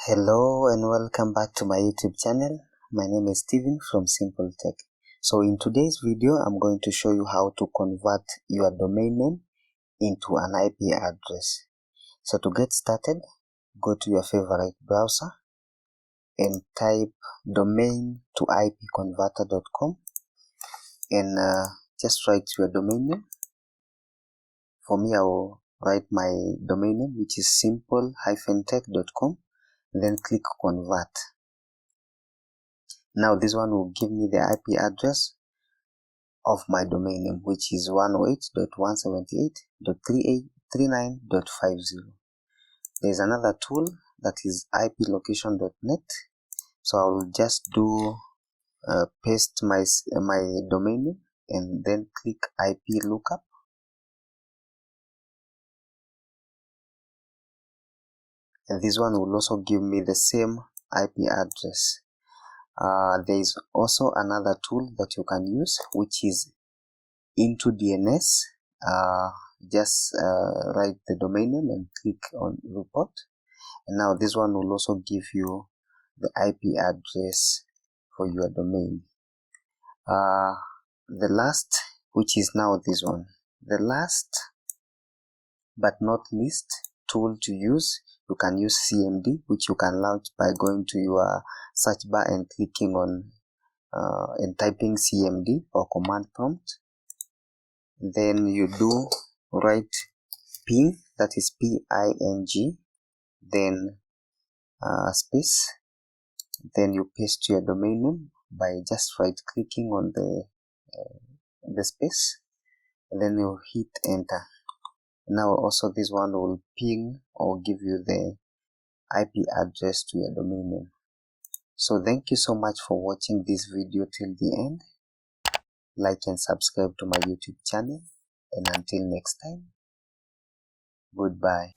Hello and welcome back to my YouTube channel. My name is Steven from Simple Tech. So in today's video, I'm going to show you how to convert your domain name into an IP address. So to get started, go to your favorite browser and type domain to ipconverter.com and just write your domain name. For me, I will write my domain name, which is simple-tech.com. Then click convert. Now this one will give me the IP address of my domain name, which is 108.178.3839.50. There's another tool that is iplocation.net. So I will just do paste my domain name and then click IP lookup. And this one will also give me the same IP address. There is also another tool that you can use, which is into DNS. Just write the domain name and click on report. And now this one will also give you the IP address for your domain. The last, which is now this one, the last but not least tool to use, you can use CMD, which you can launch by going to your search bar and clicking on and typing CMD or command prompt. Then you do write ping, that is PING, then space, then you paste your domain name by just right clicking on the space, and then you hit enter. Now also this one will ping or give you the IP address to your domain name. So thank you so much for watching this video till the end. Like and subscribe to my YouTube channel, and until next time, goodbye.